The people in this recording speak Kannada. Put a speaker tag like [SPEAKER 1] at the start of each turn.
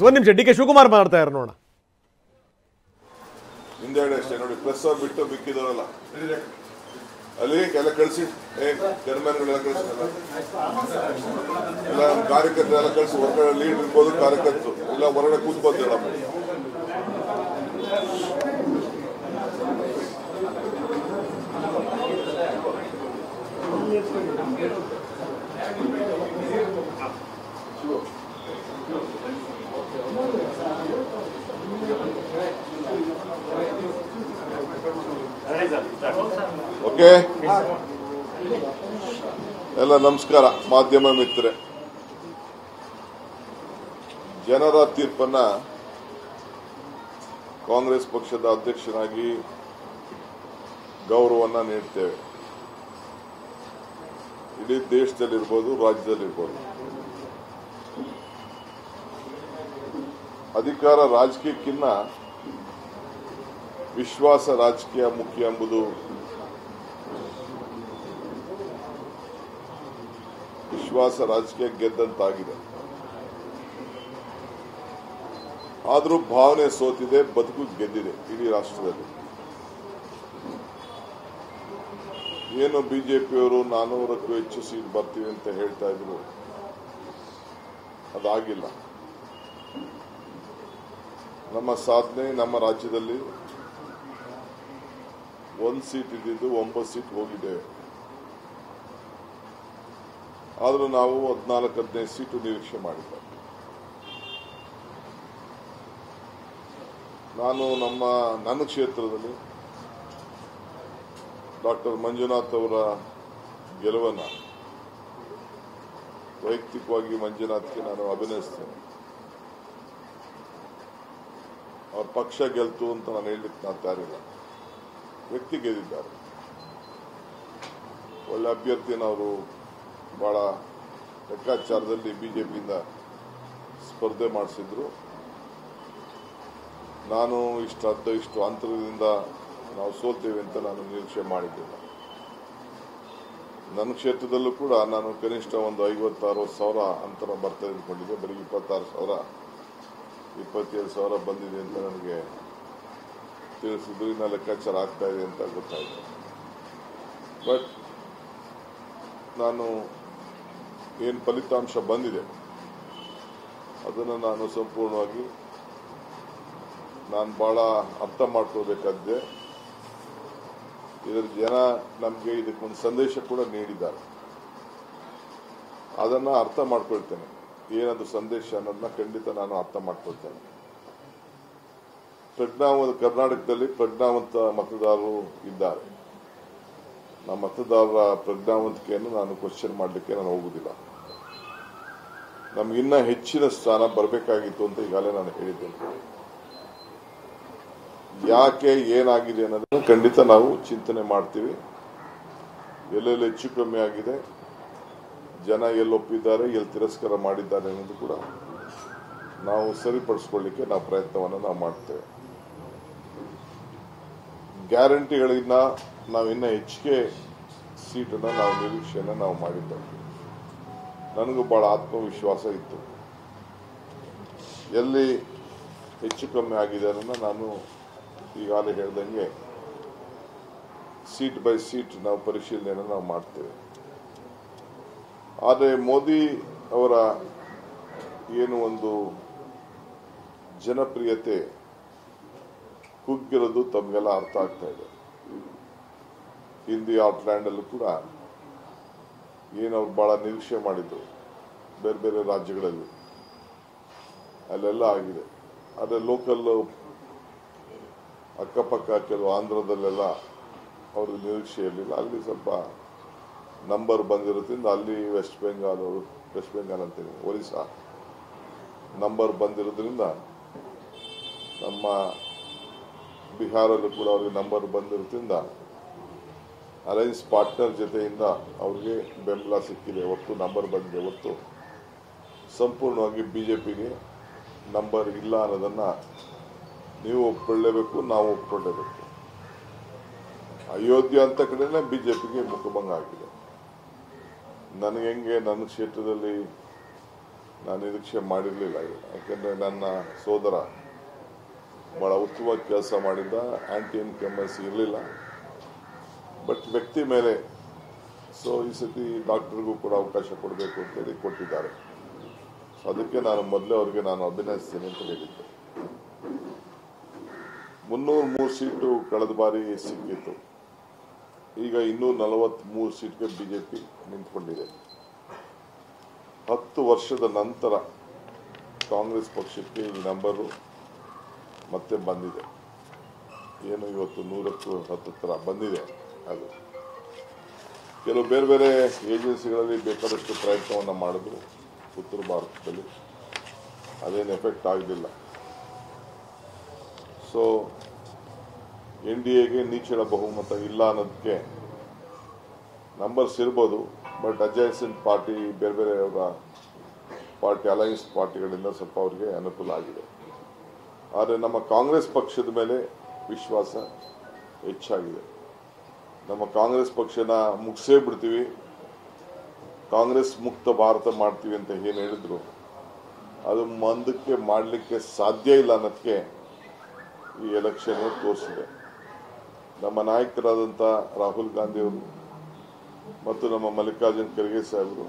[SPEAKER 1] ಒಂದು ನಿಮಿಷ ಡಿ ಕೆ ಶಿವಕುಮಾರ್ ಮಾತಾಡ್ತಾ ಇದ್ದಾರೆ ನೋಡೋಣ.
[SPEAKER 2] ಹಿಂದೆಗಡೆ ಅಷ್ಟೇ ನೋಡಿ, ಪ್ರೆಸ್ ಅವ್ರು ಬಿಟ್ಟು ಬಿಕ್ಕಿದವರಲ್ಲ ಅಲ್ಲಿ ಎಲ್ಲ ಕಳಿಸಿ, ಜರ್ಮನ್ಗಳೆಲ್ಲ ಕಳಿಸಿಲ್ಲ, ಎಲ್ಲ ನಮ್ಮ ಕಾರ್ಯಕರ್ತರೆಲ್ಲ ಕಳಿಸಿ, ಹೊರಗಡೆ ಲೀಡರ್ ಇರ್ಬೋದು, ಕಾರ್ಯಕರ್ತರು ಎಲ್ಲ ಹೊರಗಡೆ ಕೂತ್ಬೋದು ಹೇಳ. ಓಕೆ, ಎಲ್ಲ ನಮಸ್ಕಾರ ಮಾಧ್ಯಮ ಮಿತ್ರರೇ. ಜನರ ತೀರ್ಪನ್ನ ಕಾಂಗ್ರೆಸ್ ಪಕ್ಷದ ಅಧ್ಯಕ್ಷನಾಗಿ ಗೌರವವನ್ನ ನೀಡ್ತೇವೆ. ಇಡೀ ದೇಶದಲ್ಲಿರ್ಬೋದು, ರಾಜ್ಯದಲ್ಲಿರ್ಬೋದು. ಅಧಿಕಾರ ರಾಜಕೀಯಕ್ಕಿನ್ನ ವಿಶ್ವಾಸ ರಾಜಕೀಯ ಮುಖ್ಯ ಎಂಬುದು ವಿಶ್ವಾಸ ರಾಜಕೀಯ ಗೆದ್ದಂತಾಗಿದೆ. ಆದರೂ ಭಾವನೆ ಸೋತಿದೆ, ಬದುಕು ಗೆದ್ದಿದೆ ಇಡೀ ರಾಷ್ಟ್ರದಲ್ಲಿ. ಏನು ಬಿಜೆಪಿಯವರು 400ಕ್ಕೂ ಹೆಚ್ಚು ಸೀಟ್ ಬರ್ತೀವಿ ಅಂತ ಹೇಳ್ತಾ ಇದ್ರು, ಅದಾಗಿಲ್ಲ. ನಮ್ಮ ಸಾಧನೆ, ನಮ್ಮ ರಾಜ್ಯದಲ್ಲಿ 1 ಸೀಟ್ ಇದ್ದಿದ್ದು 9 ಸೀಟ್ ಹೋಗಿದ್ದೇವೆ. ಆದರೂ ನಾವು 14-15 ಸೀಟು ನಿರೀಕ್ಷೆ ಮಾಡಿದ್ದೇವೆ. ನಾನು ನನ್ನ ಕ್ಷೇತ್ರದಲ್ಲಿ ಡಾಕ್ಟರ್ ಮಂಜುನಾಥ್ ಅವರ ಗೆಲುವನ್ನು ವೈಯಕ್ತಿಕವಾಗಿ ಮಂಜುನಾಥ್ಗೆ ನಾನು ಅಭಿನಯಿಸ್ತೇನೆ. ಅವ್ರ ಪಕ್ಷ ಗೆಲ್ತು ಅಂತ ನಾನು ಹೇಳಲಿಕ್ಕೆ ನಾನು ತಯಾರಿಲ್ಲ. ವ್ಯಕ್ತಿ ಗೆದ್ದಿದ್ದಾರೆ. ಒಳ್ಳೆ ಅಭ್ಯರ್ಥಿನ ಅವರು ಬಹಳ ಲೆಕ್ಕಾಚಾರದಲ್ಲಿ ಬಿಜೆಪಿಯಿಂದ ಸ್ಪರ್ಧೆ ಮಾಡಿಸಿದ್ರು. ನಾನು ಇಷ್ಟು ಅಂತರದಿಂದ ನಾವು ಸೋಲ್ತೇವೆ ಅಂತ ನಾನು ನಿರೀಕ್ಷೆ ಮಾಡಿದ್ದಿಲ್ಲ. ನನ್ನ ಕ್ಷೇತ್ರದಲ್ಲೂ ಕೂಡ ನಾನು ಕನಿಷ್ಠ ಒಂದು 50-60 ಸಾವಿರ ಅಂತರ ಬರ್ತದೆ ಅಂದ್ಕೊಂಡಿದ್ದೆ. ಬರೀ 26 ಸಾವಿರ 27 ಸಾವಿರ ಬಂದಿದೆ ಅಂತ ನನಗೆ ತಿಳಿಸಿದ್ರು. ಇನ್ನ ಲೆಕ್ಕಾಚಾರ ಆಗ್ತಾ ಇದೆ ಅಂತ ಗೊತ್ತಾಯಿತು. ಬಟ್ ನಾನು ಏನು ಫಲಿತಾಂಶ ಬಂದಿದೆ ಅದನ್ನು ನಾನು ಸಂಪೂರ್ಣವಾಗಿ ಬಹಳ ಅರ್ಥ ಮಾಡ್ಕೋಬೇಕಾಗಿದೆ. ಇದರ ಜನ ನಮಗೆ ಇದಕ್ಕೊಂದು ಸಂದೇಶ ಕೂಡ ನೀಡಿದ್ದಾರೆ. ಅದನ್ನು ಅರ್ಥ ಮಾಡ್ಕೊಳ್ತೇನೆ. ಏನದು ಸಂದೇಶ ಅನ್ನೋದನ್ನ ಖಂಡಿತ ನಾನು ಅರ್ಥ ಮಾಡ್ಕೊಳ್ತೇನೆ. ಕರ್ನಾಟಕದಲ್ಲಿ ಪ್ರಜ್ಞಾವಂತ ಮತದಾರರು ಇದ್ದಾರೆ. ನಮ್ಮ ಮತದಾರರ ಪ್ರಜ್ಞಾವಂತಿಕೆಯನ್ನು ನಾನು ಕ್ವಶನ್ ಮಾಡಲಿಕ್ಕೆ ನಾನು ಹೋಗುವುದಿಲ್ಲ. ನಮಗಿನ್ನ ಹೆಚ್ಚಿನ ಸ್ಥಾನ ಬರಬೇಕಾಗಿತ್ತು ಅಂತ ಈಗಾಗಲೇ ನಾನು ಹೇಳಿದ್ದೇನೆ. ಯಾಕೆ ಏನಾಗಿದೆ ಅನ್ನೋದನ್ನು ಖಂಡಿತ ನಾವು ಚಿಂತನೆ ಮಾಡ್ತೀವಿ. ಎಲ್ಲೆಲ್ಲಿ ಹೆಚ್ಚು ಕಮ್ಮಿ ಆಗಿದೆ, ಜನ ಎಲ್ಲಿ ಒಪ್ಪಿದ್ದಾರೆ, ಎಲ್ಲಿ ತಿರಸ್ಕಾರ ಮಾಡಿದ್ದಾರೆ ಅನ್ನೋದು ಕೂಡ ನಾವು ಸರಿಪಡಿಸ್ಕೊಳ್ಳಿಕ್ಕೆ ನಾವು ಪ್ರಯತ್ನವನ್ನು ನಾವು ಮಾಡ್ತೇವೆ. ಗ್ಯಾರಂಟಿಗಳಿಂದ ನಾವಿನ್ನ ಹೆಚ್ಚಿಗೆ ಸೀಟನ್ನು ನಾವು ನಿರೀಕ್ಷೆಯನ್ನು ನಾವು ಮಾಡಿದ್ದೇವೆ. ನನಗೂ ಬಹಳ ಆತ್ಮವಿಶ್ವಾಸ ಇತ್ತು. ಎಲ್ಲಿ ಹೆಚ್ಚು ಕಮ್ಮಿ ಆಗಿದೆ ಅನ್ನೋದನ್ನ ನಾನು ಈಗಾಗಲೇ ಹೇಳ್ದಂಗೆ ಸೀಟ್ ಬೈ ಸೀಟ್ ನಾವು ಪರಿಶೀಲನೆಯನ್ನು ನಾವು ಮಾಡ್ತೇವೆ. ಆದರೆ ಮೋದಿ ಅವರ ಏನು ಒಂದು ಜನಪ್ರಿಯತೆ ಕುಗ್ಗಿರೋದು ತಮಗೆಲ್ಲ ಅರ್ಥ ಆಗ್ತಾ ಇದೆ. ಹಿಂದಿ ಔಟ್ಲ್ಯಾಂಡಲ್ಲೂ ಕೂಡ ಏನು ಅವ್ರು ಬಹಳ ನಿರೀಕ್ಷೆ ಮಾಡಿದ್ರು ಬೇರೆ ಬೇರೆ ರಾಜ್ಯಗಳಲ್ಲಿ, ಅಲ್ಲೆಲ್ಲ ಆಗಿದೆ. ಆದರೆ ಲೋಕಲ್ ಅಕ್ಕಪಕ್ಕ ಕೆಲವು ಆಂಧ್ರದಲ್ಲೆಲ್ಲ ಅವ್ರಿಗೆ ನಿರೀಕ್ಷೆ ಇರಲಿಲ್ಲ. ಅಲ್ಲಿ ಸ್ವಲ್ಪ ನಂಬರ್ ಬಂದಿರೋದ್ರಿಂದ ಅಲ್ಲಿ ವೆಸ್ಟ್ ಬೆಂಗಾಲ್ ಅಂತೀನಿ, ಒರಿಸ್ಸಾ ನಂಬರ್ ಬಂದಿರೋದ್ರಿಂದ, ನಮ್ಮ ಬಿಹಾರಲ್ಲೂ ಕೂಡ ಅವ್ರಿಗೆ ನಂಬರ್ ಬಂದಿರೋದ್ರಿಂದ ಅಲೈನ್ಸ್ ಪಾರ್ಟ್ನರ್ ಜೊತೆಯಿಂದ ಅವ್ರಿಗೆ ಬೆಂಬಲ ಸಿಕ್ಕಿದೆ. ಹೊತ್ತು ನಂಬರ್ ಬಂದಿದೆ. ಹೊತ್ತು ಸಂಪೂರ್ಣವಾಗಿ ಬಿಜೆಪಿಗೆ ನಂಬರ್ ಇಲ್ಲ ಅನ್ನೋದನ್ನು ನೀವು ಒಪ್ಕೊಳ್ಳೇಬೇಕು, ನಾವು ಒಪ್ಕೊಳ್ಳೇಬೇಕು. ಅಯೋಧ್ಯೆ ಅಂತ ಕಡೆನೇ ಬಿಜೆಪಿಗೆ ಮುಖಭಂಗ ಆಗಿದೆ. ನನಗೆ ಹೆಂಗೆ ನನ್ನ ಕ್ಷೇತ್ರದಲ್ಲಿ ನಾನು ನಿರೀಕ್ಷೆ ಮಾಡಿರಲಿಲ್ಲ. ಯಾಕೆಂದರೆ ನನ್ನ ಸೋದರ ಭಾಳ ಉತ್ತಮವಾಗಿ ಕೆಲಸ ಮಾಡಿದ್ದ, ಆ್ಯಂಟಿ ಇನ್ಕಂಬೆನ್ಸಿ ಇರಲಿಲ್ಲ. ಬಟ್ ವ್ಯಕ್ತಿ ಮೇಲೆ ಸೊ ಈ ಸತಿ ಡಾಕ್ಟರ್ಗೂ ಕೂಡ ಅವಕಾಶ ಕೊಡಬೇಕು ಅಂತೇಳಿ ಕೊಟ್ಟಿದ್ದಾರೆ. ಸೊ ಅದಕ್ಕೆ ನಾನು ಮೊದಲೇ ಅವರಿಗೆ ನಾನು ಅಭಿನಯಿಸ್ತೀನಿ ಅಂತ ಹೇಳಿದ್ದೆ. 303 ಸೀಟು ಕಳೆದ ಬಾರಿ ಸಿಕ್ಕಿತ್ತು. ಈಗ ಇನ್ನೂ 43 ಸೀಟ್ಗೆ ಬಿಜೆಪಿ ನಿಂತ್ಕೊಂಡಿದೆ. 10 ವರ್ಷದ ನಂತರ ಕಾಂಗ್ರೆಸ್ ಪಕ್ಷಕ್ಕೆ ಈ ನಂಬರು ಮತ್ತೆ ಬಂದಿದೆ. ಏನು ಇವತ್ತು 100ಕ್ಕೂ ಹತ್ತಿರ ಬಂದಿದೆ. ಅದು ಕೆಲವು ಬೇರೆ ಬೇರೆ ಏಜೆನ್ಸಿಗಳಲ್ಲಿ ಬೇಕಾದಷ್ಟು ಪ್ರಯತ್ನವನ್ನು ಮಾಡಿದ್ರು ಉತ್ತರ ಭಾರತದಲ್ಲಿ, ಅದೇನು ಎಫೆಕ್ಟ್ ಆಗಲಿಲ್ಲ. ಸೊ NDAಗೆ ನಿಚ್ಚಳ ಬಹುಮತ ಇಲ್ಲ ಅನ್ನೋದಕ್ಕೆ ನಂಬರ್ಸ್ ಇರ್ಬೋದು. ಬಟ್ ಅಡ್ಜಸೆಂಟ್ ಪಾರ್ಟಿ ಬೇರೆ ಬೇರೆ ಅವರ ಪಾರ್ಟಿ ಅಲಯನ್ಸ್ ಪಾರ್ಟಿಗಳಿಂದ ಸ್ವಲ್ಪ ಅವರಿಗೆ ಅನುಕೂಲ ಆಗಿದೆ. ಆದರೆ ನಮ್ಮ ಕಾಂಗ್ರೆಸ್ ಪಕ್ಷದ ಮೇಲೆ ವಿಶ್ವಾಸ ಹೆಚ್ಚಾಗಿದೆ. ನಮ್ಮ ಕಾಂಗ್ರೆಸ್ ಪಕ್ಷನ ಮುಗಿಸೇ ಬಿಡ್ತೀವಿ, ಕಾಂಗ್ರೆಸ್ ಮುಕ್ತ ಭಾರತ ಮಾಡ್ತೀವಿ ಅಂತ ಏನು ಹೇಳಿದ್ರು ಅದು ಮುಂದಕ್ಕೆ ಮಾಡಲಿಕ್ಕೆ ಸಾಧ್ಯ ಇಲ್ಲ ಅನ್ನೋದಕ್ಕೆ ಈ ಎಲೆಕ್ಷನ್ ತೋರಿಸಿದೆ. ನಮ್ಮ ನಾಯಕರಾದಂಥ ರಾಹುಲ್ ಗಾಂಧಿ ಅವರು ಮತ್ತು ನಮ್ಮ ಮಲ್ಲಿಕಾರ್ಜುನ್ ಖರ್ಗೆ ಸಾಹೇಬರು